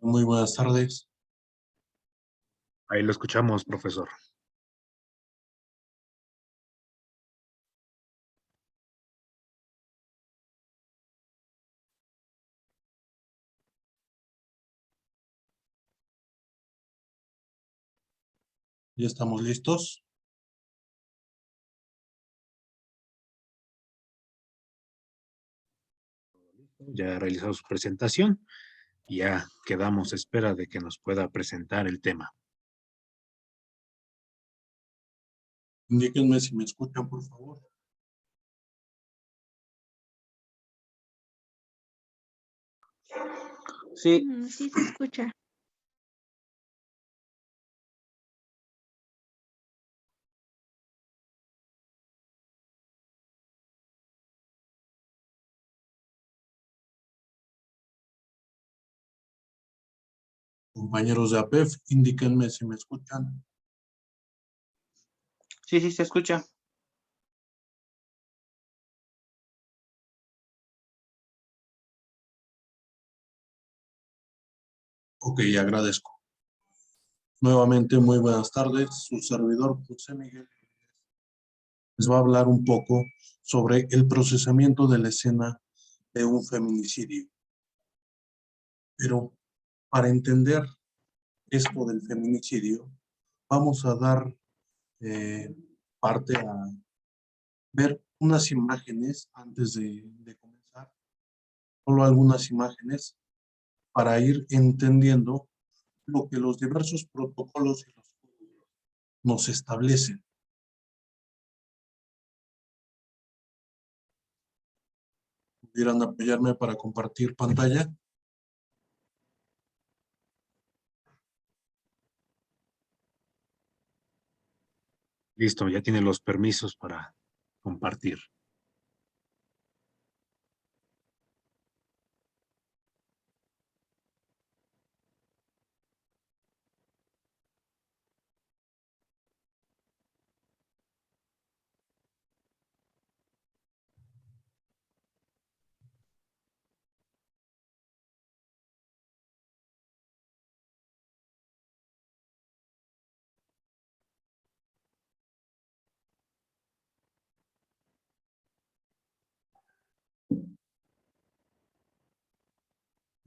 Muy buenas tardes. Ahí lo escuchamos, profesor. ¿Ya estamos listos? Ya ha realizado su presentación y ya quedamos a espera de que nos pueda presentar el tema. Indíquenme si me escuchan, por favor. Sí. Sí se escucha. Compañeros de APEF, indíquenme si me escuchan. Sí, se escucha. Ok, agradezco. Nuevamente, muy buenas tardes. Su servidor, José Miguel, les va a hablar un poco sobre el procesamiento de la escena de un feminicidio. Pero para entender esto del feminicidio, vamos a dar parte a ver unas imágenes antes de comenzar. Solo algunas imágenes para ir entendiendo lo que los diversos protocolos y los códigos nos establecen. ¿Pudieran apoyarme para compartir pantalla? Listo, ya tiene los permisos para compartir.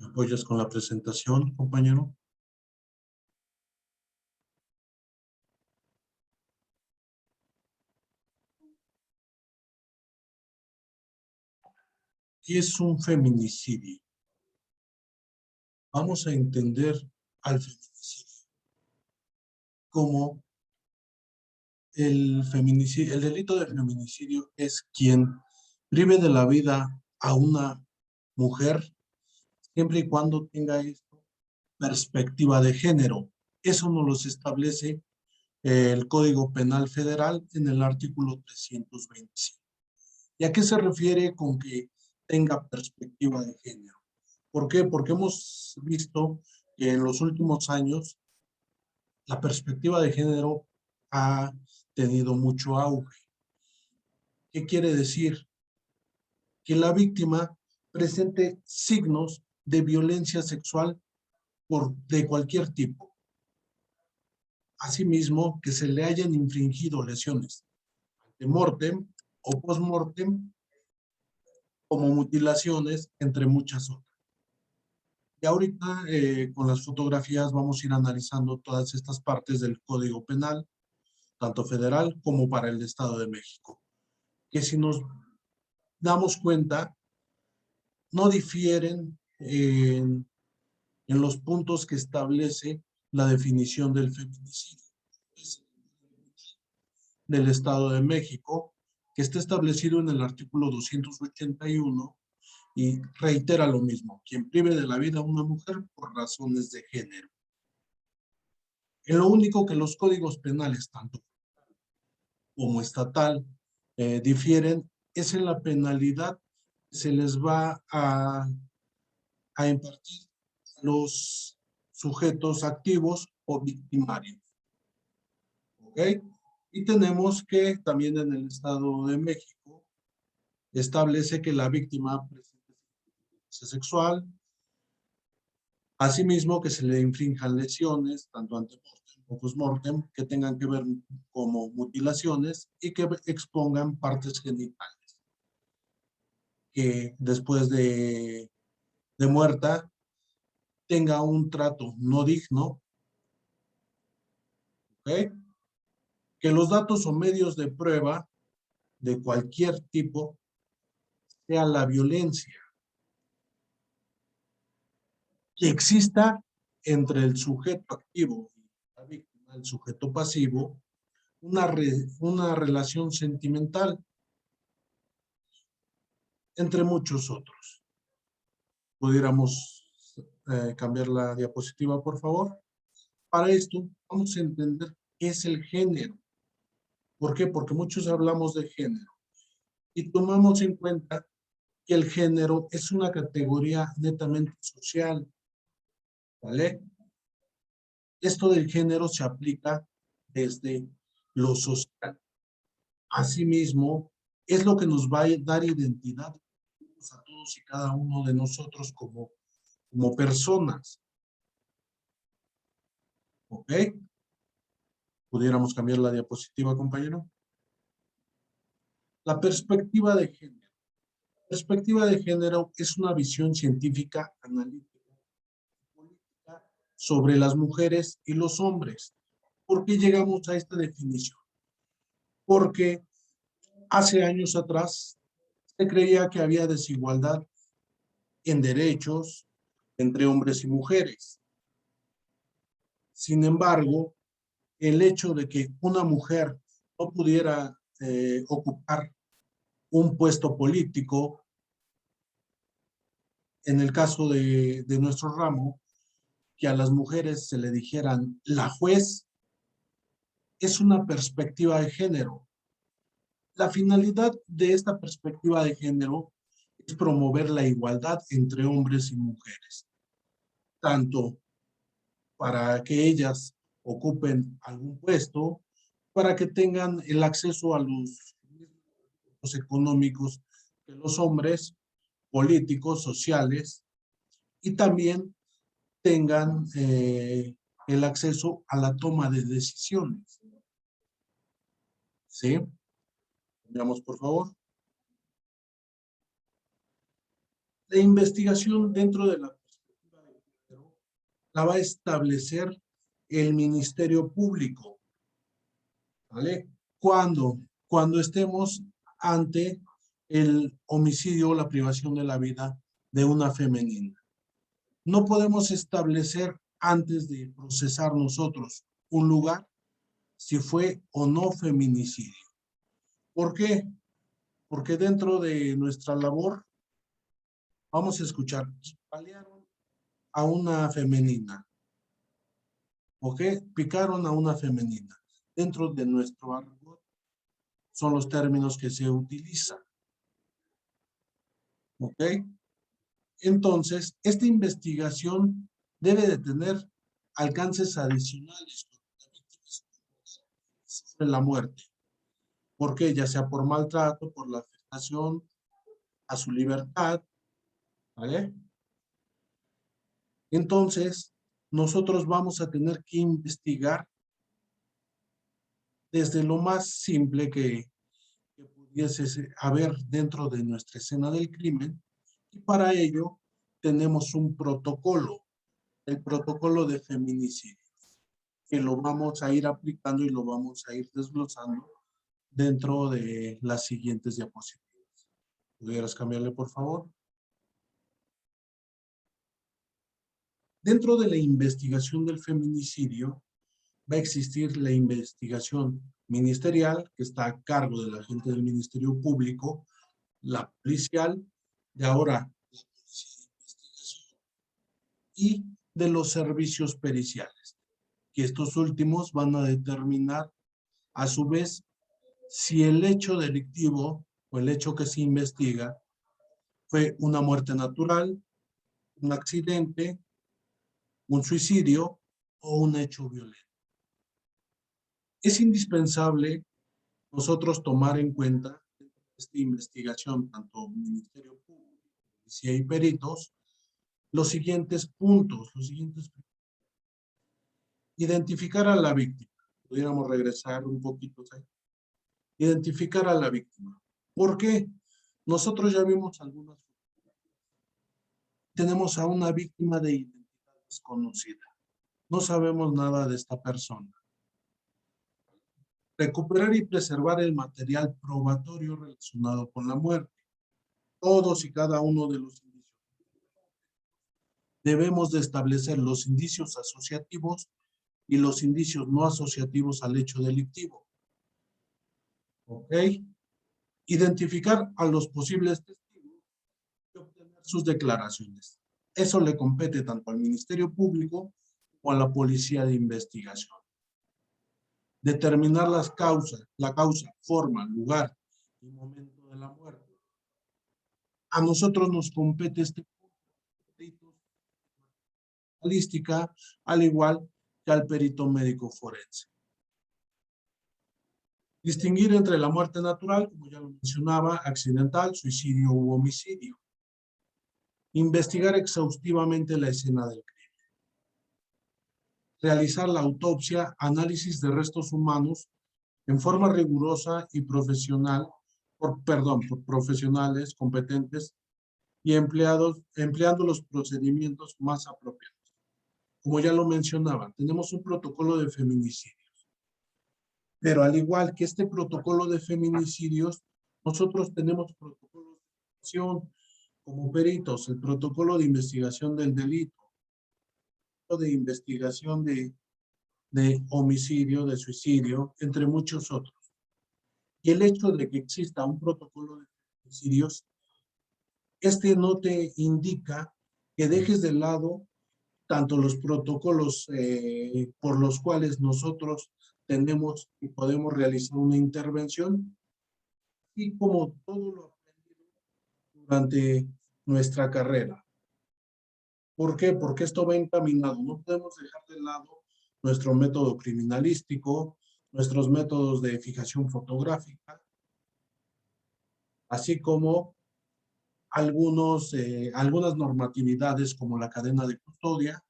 ¿Me apoyas con la presentación, compañero? ¿Qué es un feminicidio? Vamos a entender al feminicidio como el delito de feminicidio es quien prive de la vida a una mujer siempre y cuando tenga esto perspectiva de género. Eso nos los establece el Código Penal Federal en el artículo 325. ¿Y a qué se refiere con que tenga perspectiva de género? ¿Por qué? Porque hemos visto que en los últimos años la perspectiva de género ha tenido mucho auge. ¿Qué quiere decir? Que la víctima presente signos de violencia sexual de cualquier tipo. Asimismo, que se le hayan infringido lesiones de mortem o post-mortem, como mutilaciones, entre muchas otras. Y ahorita con las fotografías vamos a ir analizando todas estas partes del Código Penal, tanto federal como para el Estado de México, que si nos damos cuenta, no difieren en los puntos que establece la definición del feminicidio del Estado de México, que está establecido en el artículo 281 y reitera lo mismo: quien prive de la vida a una mujer por razones de género. En lo único que los códigos penales, tanto como estatal, difieren es en la penalidad que se les va a impartir a los sujetos activos o victimarios. ¿Ok? Y tenemos que también en el Estado de México establece que la víctima presente violencia sexual Asimismo, que se le infrinjan lesiones, tanto antemortem como postmortem, que tengan que ver como mutilaciones y que expongan partes genitales. Que después de muerta tenga un trato no digno, ¿ok? Que los datos o medios de prueba de cualquier tipo sea la violencia, que exista entre el sujeto activo y la víctima, el sujeto pasivo, una relación sentimental, entre muchos otros. Pudiéramos cambiar la diapositiva, por favor. Para esto, vamos a entender qué es el género. ¿Por qué? Porque muchos hablamos de género y tomamos en cuenta que el género es una categoría netamente social, ¿vale? Esto del género se aplica desde lo social. Asimismo, es lo que nos va a dar identidad a todos y cada uno de nosotros como personas. ¿Ok? ¿Pudiéramos cambiar la diapositiva, compañero? La perspectiva de género. La perspectiva de género es una visión científica, analítica y política sobre las mujeres y los hombres. ¿Por qué llegamos a esta definición? Porque hace años atrás se creía que había desigualdad en derechos entre hombres y mujeres. Sin embargo, el hecho de que una mujer no pudiera ocupar un puesto político, en el caso de nuestro ramo, que a las mujeres se le dijeran la juez, es una perspectiva de género. La finalidad de esta perspectiva de género es promover la igualdad entre hombres y mujeres, tanto para que ellas ocupen algún puesto, para que tengan el acceso a los económicos que los hombres, políticos, sociales, y también tengan el acceso a la toma de decisiones. ¿Sí? Veamos, por favor. La investigación dentro de la perspectiva de género la va a establecer el Ministerio Público. ¿Vale? Cuando estemos ante el homicidio o la privación de la vida de una femenina. No podemos establecer antes de procesar nosotros un lugar si fue o no feminicidio. ¿Por qué? Porque dentro de nuestra labor vamos a escuchar, balearon a una femenina, ¿ok? Picaron a una femenina. Dentro de nuestro argot son los términos que se utilizan, ¿ok? Entonces, esta investigación debe de tener alcances adicionales sobre la muerte. ¿Por qué? Ya sea por maltrato, por la afectación a su libertad, ¿vale? Entonces, nosotros vamos a tener que investigar desde lo más simple que pudiese haber dentro de nuestra escena del crimen, y para ello tenemos un protocolo, el protocolo de feminicidio, que lo vamos a ir aplicando y lo vamos a ir desglosando dentro de las siguientes diapositivas. ¿Pudieras cambiarle, por favor? Dentro de la investigación del feminicidio va a existir la investigación ministerial, que está a cargo de la gente del Ministerio Público, la policial, de ahora la policía de investigación, y de los servicios periciales, que estos últimos van a determinar a su vez si el hecho delictivo o el hecho que se investiga fue una muerte natural, un accidente, un suicidio o un hecho violento. Es indispensable nosotros tomar en cuenta esta investigación, tanto Ministerio Público, Policía y peritos, los siguientes puntos, identificar a la víctima. Pudiéramos regresar un poquito ahí. Identificar a la víctima. ¿Por qué? Nosotros ya vimos algunas. Tenemos a una víctima de identidad desconocida. No sabemos nada de esta persona. Recuperar y preservar el material probatorio relacionado con la muerte. Todos y cada uno de los indicios. Debemos de establecer los indicios asociativos y los indicios no asociativos al hecho delictivo. ¿Ok? Identificar a los posibles testigos y obtener sus declaraciones. Eso le compete tanto al Ministerio Público como a la Policía de Investigación. Determinar las causas, la causa, forma, lugar y momento de la muerte. A nosotros nos compete este perito balística, al igual que al perito médico forense. Distinguir entre la muerte natural, como ya lo mencionaba, accidental, suicidio u homicidio. Investigar exhaustivamente la escena del crimen. Realizar la autopsia, análisis de restos humanos en forma rigurosa y profesional, por profesionales competentes y empleando los procedimientos más apropiados. Como ya lo mencionaba, tenemos un protocolo de feminicidios. Pero al igual que este protocolo de feminicidios, nosotros tenemos protocolos de investigación como peritos, el protocolo de investigación del delito, de investigación de homicidio, de suicidio, entre muchos otros. Y el hecho de que exista un protocolo de feminicidios, este no te indica que dejes de lado tanto los protocolos por los cuales nosotros tenemos y podemos realizar una intervención, y como todo lo aprendido durante nuestra carrera. ¿Por qué? Porque esto va encaminado. No podemos dejar de lado nuestro método criminalístico, nuestros métodos de fijación fotográfica, así como algunas normatividades como la cadena de custodia,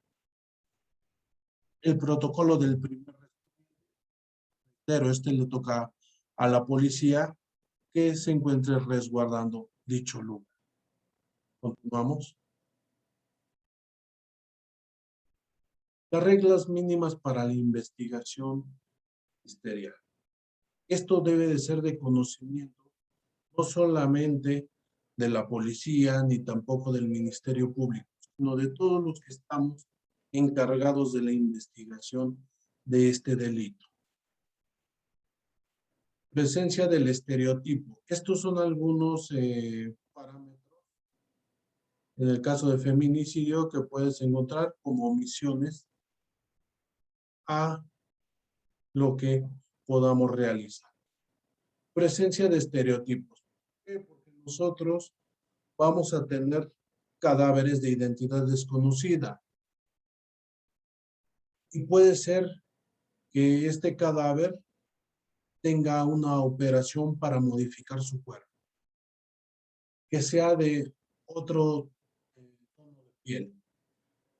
el protocolo del primer respondente, este le toca a la policía que se encuentre resguardando dicho lugar. Continuamos. Las reglas mínimas para la investigación ministerial. Esto debe de ser de conocimiento no solamente de la policía ni tampoco del Ministerio Público, sino de todos los que estamos encargados de la investigación de este delito. Presencia del estereotipo. Estos son algunos parámetros en el caso de feminicidio que puedes encontrar como omisiones a lo que podamos realizar. Presencia de estereotipos. ¿Por qué? Porque nosotros vamos a tener cadáveres de identidad desconocida. Y puede ser que este cadáver tenga una operación para modificar su cuerpo. Que sea de otro tono de piel.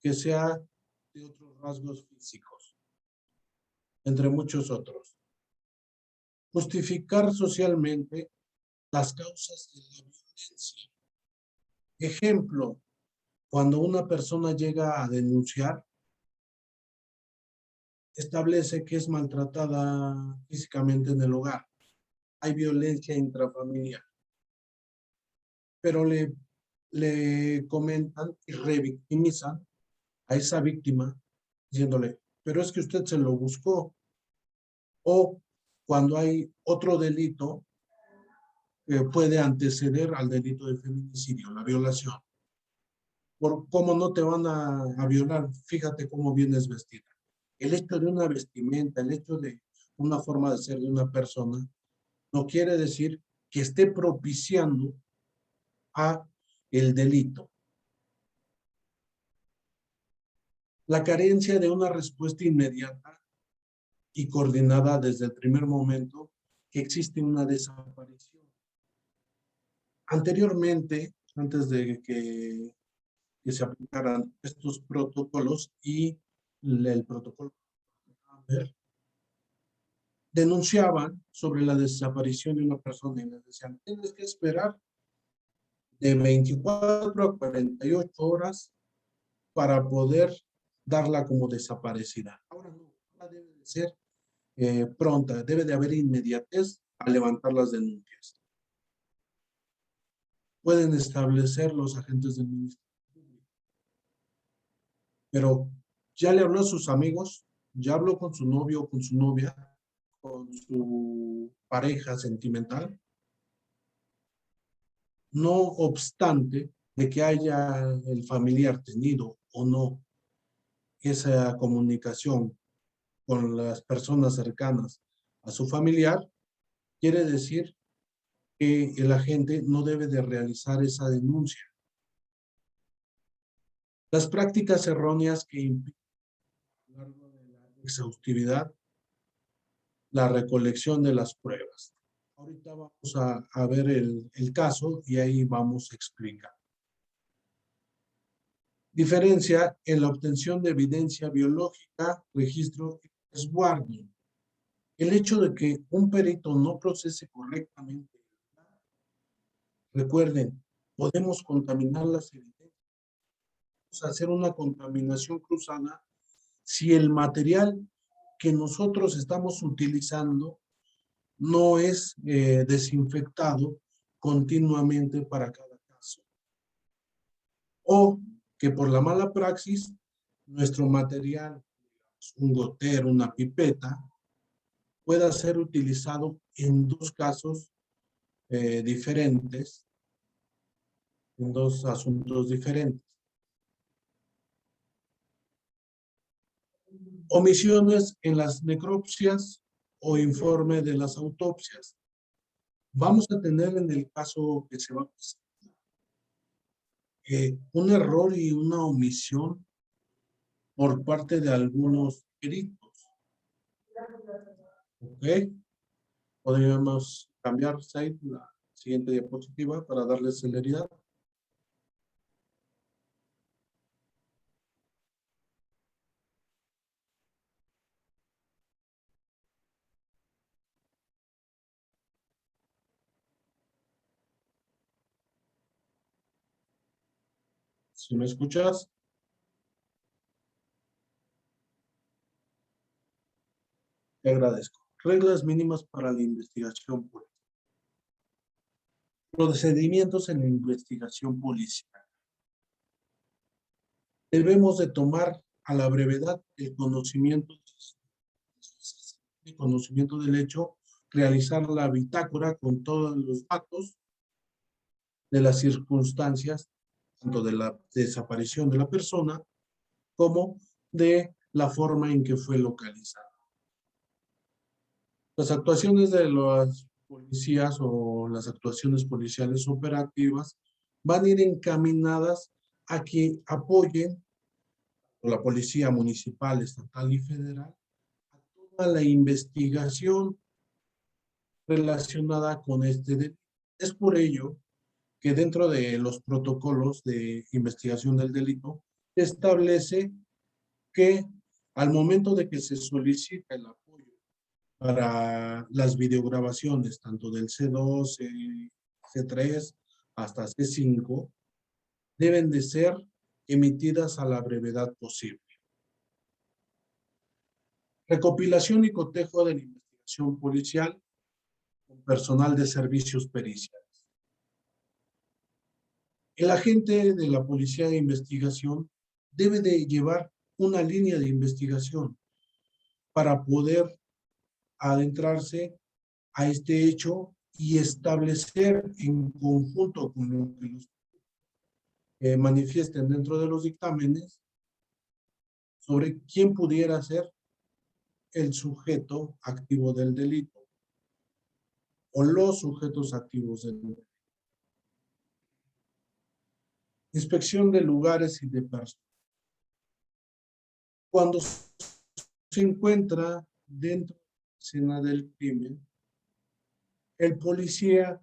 Que sea de otros rasgos físicos. Entre muchos otros. Justificar socialmente las causas de la violencia. Ejemplo, cuando una persona llega a denunciar, establece que es maltratada físicamente en el hogar. Hay violencia intrafamiliar. Pero le comentan y revictimizan a esa víctima diciéndole, pero es que usted se lo buscó. O cuando hay otro delito que puede anteceder al delito de feminicidio, la violación. Por cómo no te van a violar, fíjate cómo vienes vestida. El hecho de una vestimenta, el hecho de una forma de ser de una persona, no quiere decir que esté propiciando a el delito. La carencia de una respuesta inmediata y coordinada desde el primer momento que existe una desaparición. Anteriormente, antes de que que se aplicaran estos protocolos y el protocolo denunciaban sobre la desaparición de una persona y les decían, tienes que esperar de 24 a 48 horas para poder darla como desaparecida. Ahora no, ahora debe de ser pronta, debe de haber inmediatez a levantar las denuncias. Pueden establecer los agentes del Ministerio Público, pero ya le habló a sus amigos, ya habló con su novio o con su novia, con su pareja sentimental, no obstante de que haya el familiar tenido o no esa comunicación con las personas cercanas a su familiar, quiere decir que el agente no debe de realizar esa denuncia. Las prácticas erróneas que impiden a lo largo de la exhaustividad, la recolección de las pruebas. Ahorita vamos a ver el caso y ahí vamos a explicar. Diferencia en la obtención de evidencia biológica, registro y resguardo. El hecho de que un perito no procese correctamente, recuerden, podemos contaminar las evidencias, podemos hacer una contaminación cruzada si el material que nosotros estamos utilizando no es desinfectado continuamente para cada caso. O que por la mala praxis, nuestro material, un gotero, una pipeta, pueda ser utilizado en dos casos diferentes, en dos asuntos diferentes. Omisiones en las necropsias o informe de las autopsias. Vamos a tener en el caso que se va a presentar un error y una omisión por parte de algunos peritos. ¿Ok? Podríamos cambiar la siguiente diapositiva para darle celeridad. Si me escuchas, te agradezco. Reglas mínimas para la investigación policial. Procedimientos en la investigación policial. Debemos de tomar a la brevedad el conocimiento del hecho, realizar la bitácora con todos los datos de las circunstancias, tanto de la desaparición de la persona como de la forma en que fue localizada. Las actuaciones de los policías o las actuaciones policiales operativas van a ir encaminadas a que apoyen a la policía municipal, estatal y federal a toda la investigación relacionada con este delito. Es por ello que dentro de los protocolos de investigación del delito establece que al momento de que se solicita el apoyo para las videograbaciones, tanto del C2, C3 hasta C5, deben de ser emitidas a la brevedad posible. Recopilación y cotejo de la investigación policial con personal de servicios periciales. El agente de la policía de investigación debe de llevar una línea de investigación para poder adentrarse a este hecho y establecer en conjunto con lo que los manifiesten dentro de los dictámenes sobre quién pudiera ser el sujeto activo del delito o los sujetos activos del delito. Inspección de lugares y de personas. Cuando se encuentra dentro de la escena del crimen, el policía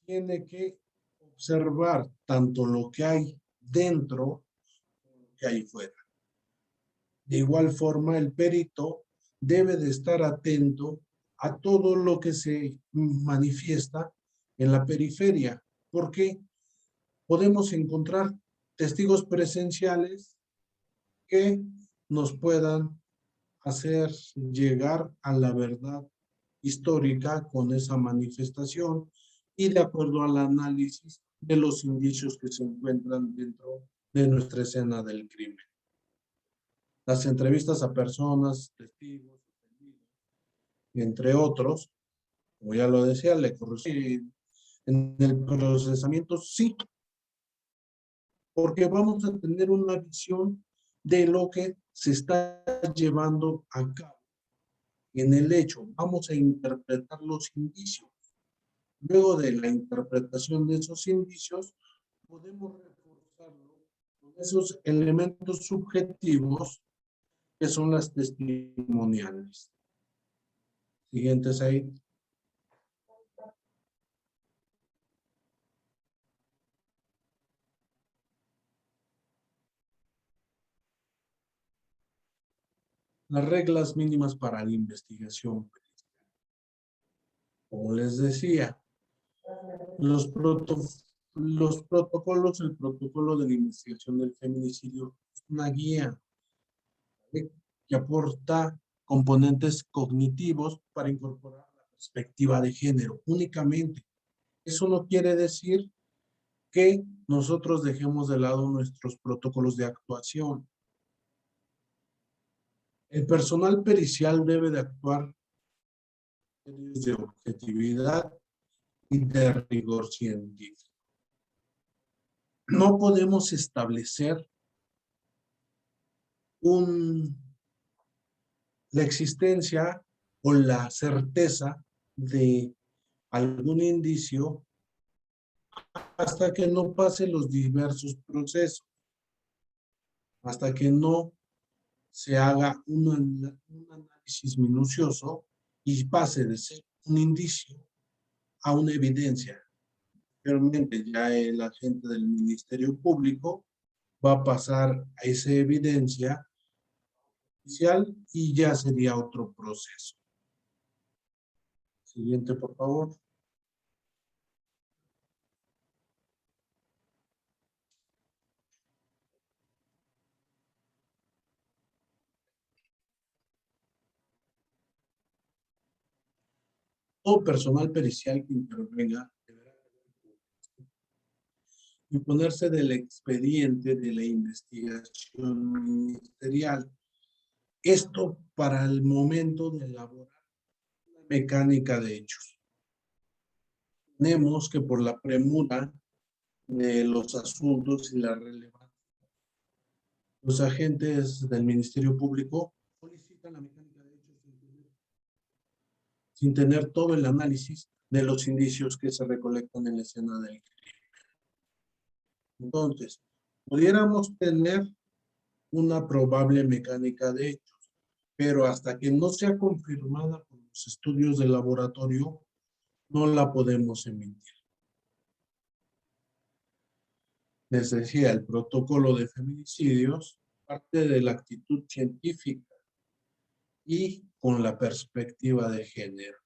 tiene que observar tanto lo que hay dentro que hay fuera. De igual forma, el perito debe de estar atento a todo lo que se manifiesta en la periferia, porque podemos encontrar testigos presenciales que nos puedan hacer llegar a la verdad histórica con esa manifestación y de acuerdo al análisis de los indicios que se encuentran dentro de nuestra escena del crimen. Las entrevistas a personas, testigos, entre otros, como ya lo decía, le corresponde en el procesamiento, sí, porque vamos a tener una visión de lo que se está llevando a cabo en el hecho. Vamos a interpretar los indicios. Luego de la interpretación de esos indicios, podemos reforzarlo con esos elementos subjetivos que son las testimoniales. Siguientes ahí. Las reglas mínimas para la investigación. Como les decía, los protocolos, el protocolo de la investigación del feminicidio es una guía que aporta componentes cognitivos para incorporar la perspectiva de género únicamente. Eso no quiere decir que nosotros dejemos de lado nuestros protocolos de actuación. El personal pericial debe de actuar de objetividad y de rigor científico. No podemos establecer la existencia o la certeza de algún indicio hasta que no pase los diversos procesos, hasta que no se haga un análisis minucioso y pase de ser un indicio a una evidencia. Realmente ya el agente del Ministerio Público va a pasar a esa evidencia oficial y ya sería otro proceso. Siguiente, por favor. O personal pericial que intervenga deberá imponerse del expediente de la investigación ministerial. Esto para el momento de elaborar una mecánica de hechos. Tenemos que por la premura de los asuntos y la relevancia, los agentes del Ministerio Público solicitan la mecánica de hechos sin tener todo el análisis de los indicios que se recolectan en la escena del crimen. Entonces, pudiéramos tener una probable mecánica de hechos, pero hasta que no sea confirmada por los estudios de laboratorio, no la podemos emitir. Les decía, el protocolo de feminicidios parte de la actitud científica y con la perspectiva de género.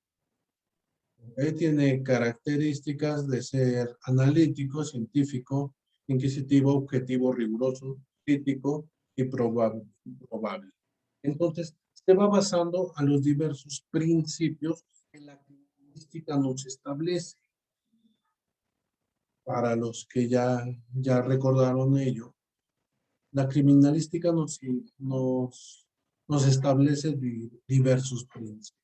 Tiene características de ser analítico, científico, inquisitivo, objetivo, riguroso, crítico y probable. Entonces, se va basando a los diversos principios que la criminalística nos establece. Para los que ya recordaron ello, la criminalística nos establece diversos principios.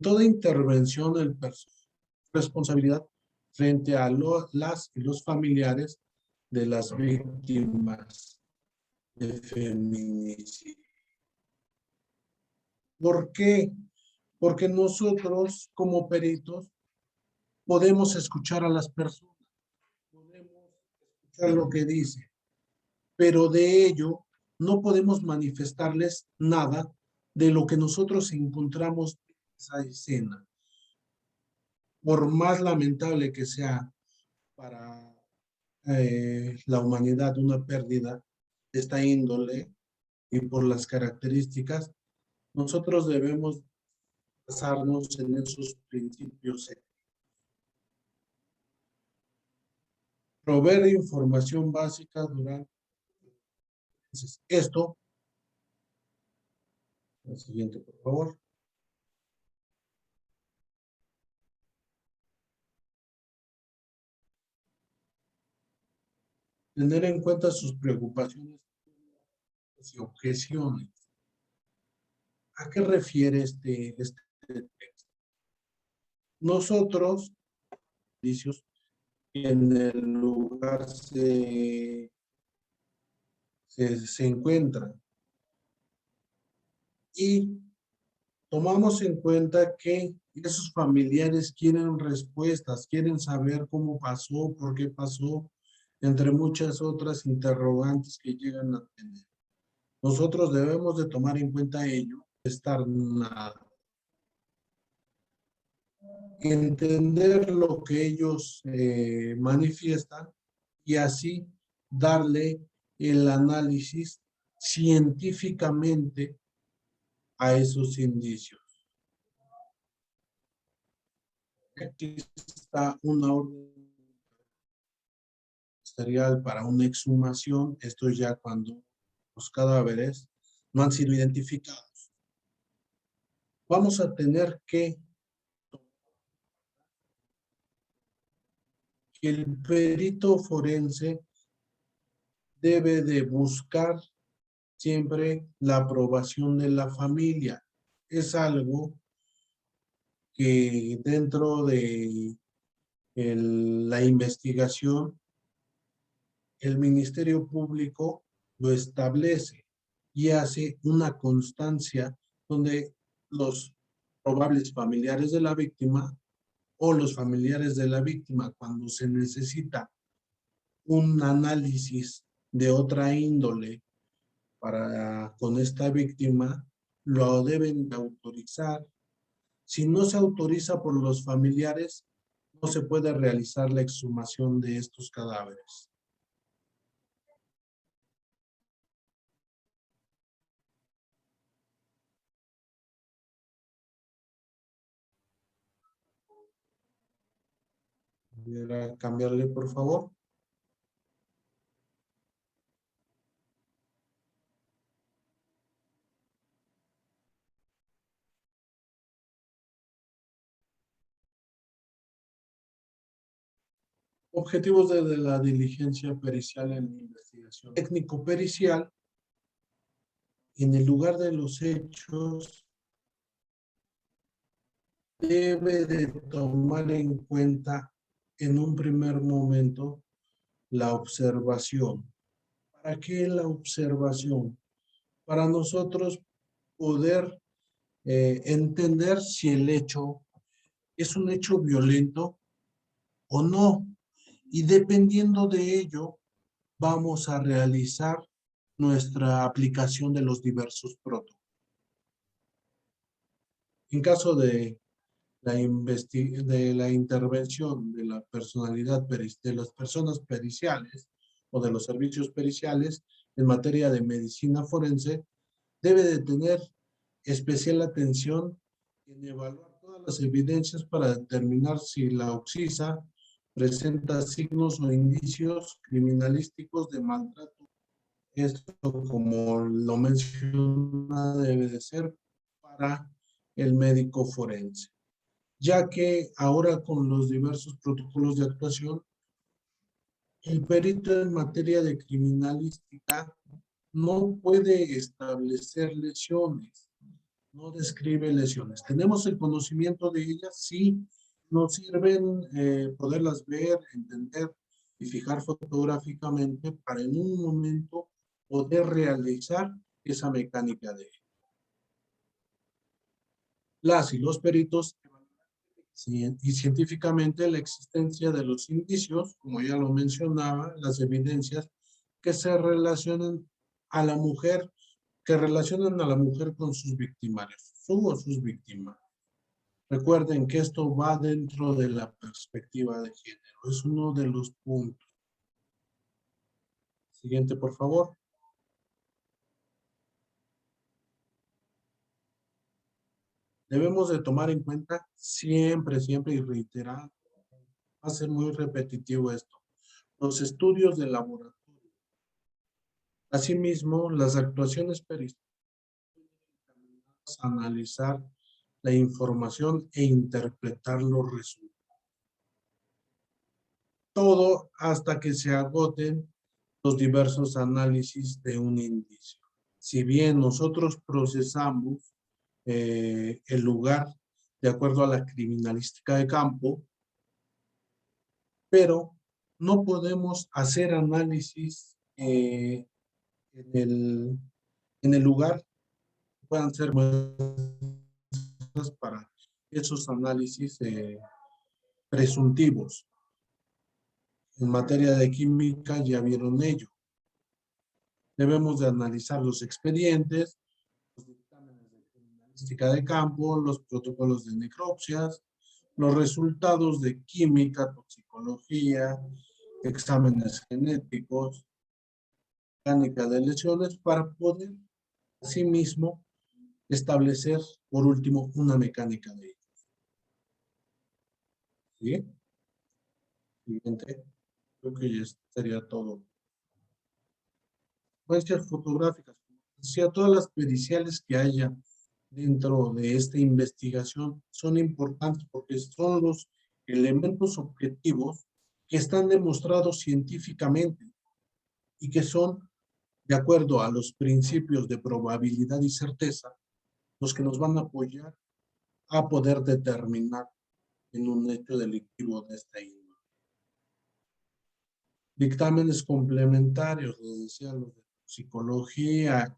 Toda intervención del personal, responsabilidad frente a las y los familiares de las víctimas de feminicidio. ¿Por qué? Porque nosotros como peritos podemos escuchar a las personas, podemos escuchar lo que dicen, pero de ello no podemos manifestarles nada de lo que nosotros encontramos en esa escena. Por más lamentable que sea, para la humanidad una pérdida de esta índole y por las características, nosotros debemos basarnos en esos principios. Proveer información básica durante esto. La siguiente, por favor. Tener en cuenta sus preocupaciones y objeciones. ¿A qué refiere este texto? Nosotros, en el lugar se encuentran y tomamos en cuenta que esos familiares quieren respuestas, quieren saber cómo pasó, por qué pasó, entre muchas otras interrogantes que llegan a tener. Nosotros debemos de tomar en cuenta ello, entender lo que ellos manifiestan y así darle el análisis científicamente a esos indicios. Aquí está una orden ministerial para una exhumación. Esto es ya cuando los cadáveres no han sido identificados. Vamos a tener que el perito forense debe de buscar siempre la aprobación de la familia. Es algo que dentro de la investigación, el Ministerio Público lo establece y hace una constancia donde los probables familiares de la víctima o los familiares de la víctima, cuando se necesita un análisis de otra índole con esta víctima, lo deben de autorizar. Si no se autoriza por los familiares, no se puede realizar la exhumación de estos cadáveres. ¿Pudiera cambiarle, por favor? Objetivos de la diligencia pericial en la investigación. Técnico pericial, en el lugar de los hechos, debe de tomar en cuenta en un primer momento la observación. ¿Para qué la observación? Para nosotros poder entender si el hecho es un hecho violento o no. Y dependiendo de ello, vamos a realizar nuestra aplicación de los diversos protocolos. En caso de la intervención de la personalidad, de las personas periciales o de los servicios periciales en materia de medicina forense, debe de tener especial atención en evaluar todas las evidencias para determinar si la occisa presenta signos o indicios criminalísticos de maltrato. Esto, como lo menciona, debe de ser para el médico forense, ya que ahora con los diversos protocolos de actuación, el perito en materia de criminalística no puede establecer lesiones, no describe lesiones. Tenemos el conocimiento de ellas, sí, nos sirven poderlas ver, entender y fijar fotográficamente para en un momento poder realizar esa mecánica de las y los peritos y científicamente la existencia de los indicios, como ya lo mencionaba, las evidencias que se relacionan a la mujer, que relacionan a la mujer con sus victimarios, su o sus víctimas. Recuerden que esto va dentro de la perspectiva de género. Es uno de los puntos. Siguiente, por favor. Debemos de tomar en cuenta siempre, siempre y reiterar, va a ser muy repetitivo esto, los estudios de laboratorio. Asimismo, las actuaciones periciales a analizar la información e interpretar los resultados. Todo hasta que se agoten los diversos análisis de un indicio. Si bien nosotros procesamos el lugar de acuerdo a la criminalística de campo, pero no podemos hacer análisis en el lugar que puedan ser para esos análisis presuntivos. En materia de química ya vieron ello. Debemos de analizar los expedientes, los dictámenes de criminalística de campo, los protocolos de necropsias, los resultados de química, toxicología, exámenes genéticos, mecánica de lesiones, para poder asimismo establecer, por último, una mecánica de ellos. ¿Sí? Siguiente. Creo que ya sería todo. Muestras fotográficas. Si a todas las periciales que haya dentro de esta investigación son importantes porque son los elementos objetivos que están demostrados científicamente y que son, de acuerdo a los principios de probabilidad y certeza, los que nos van a apoyar a poder determinar en un hecho delictivo de esta índole. Dictámenes complementarios, les decía, los de psicología, a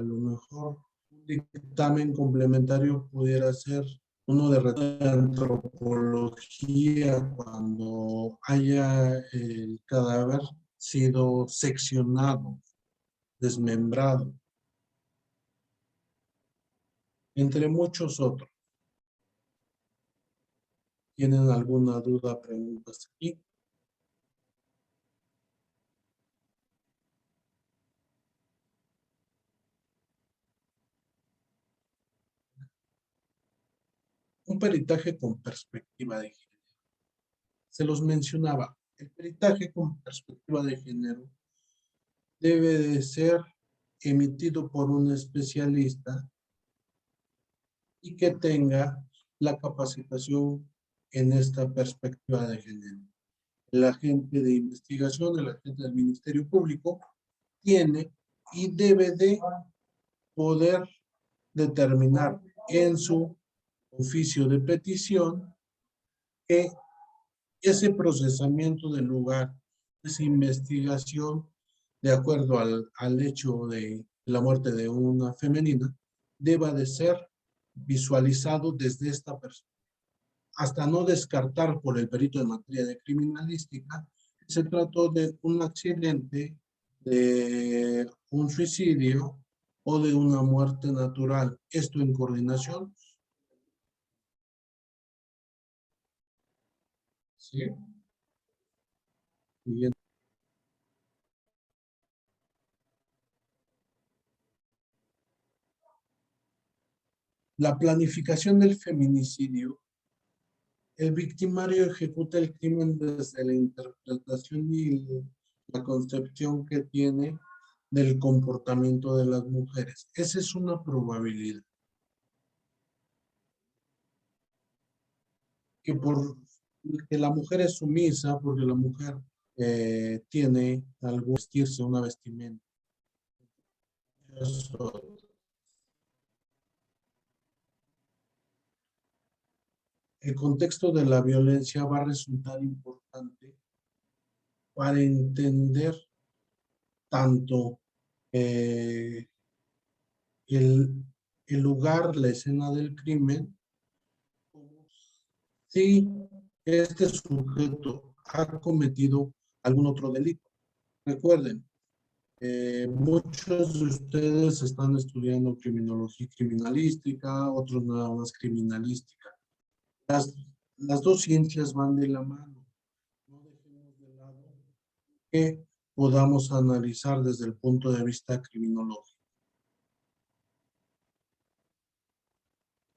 lo mejor un dictamen complementario pudiera ser uno de antropología cuando haya el cadáver sido seccionado, desmembrado, entre muchos otros. ¿Tienen alguna duda, preguntas aquí? Un peritaje con perspectiva de género. Se los mencionaba, el peritaje con perspectiva de género debe de ser emitido por un especialista y que tenga la capacitación en esta perspectiva de género. El agente de investigación, el agente del Ministerio Público, tiene y debe de poder determinar en su oficio de petición que ese procesamiento del lugar, esa investigación, de acuerdo al hecho de la muerte de una femenina, deba de ser visualizado desde esta perspectiva, hasta no descartar por el perito de materia de criminalística que se trató de un accidente, de un suicidio o de una muerte natural. Esto en coordinación. ¿Sí? Bien. La planificación del feminicidio. El victimario ejecuta el crimen desde la interpretación y la concepción que tiene del comportamiento de las mujeres. Esa es una probabilidad. Que la mujer es sumisa, porque la mujer tiene algo vestirse, una vestimenta. Eso. El contexto de la violencia va a resultar importante para entender tanto eh, el, el lugar, la escena del crimen, como si este sujeto ha cometido algún otro delito. Recuerden, muchos de ustedes están estudiando criminología y criminalística, otros nada más criminalística. Las, las dos ciencias van de la mano. No dejemos de lado que podamos analizar desde el punto de vista criminológico.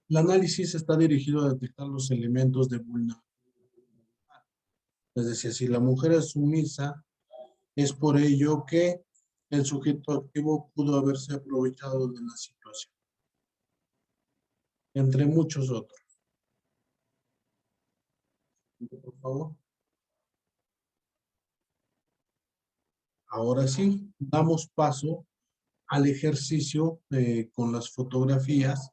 El análisis está dirigido a detectar los elementos de vulnerabilidad. Es decir, si la mujer es sumisa, es por ello que el sujeto activo pudo haberse aprovechado de la situación, entre muchos otros. Por favor. Ahora sí, damos paso al ejercicio con las fotografías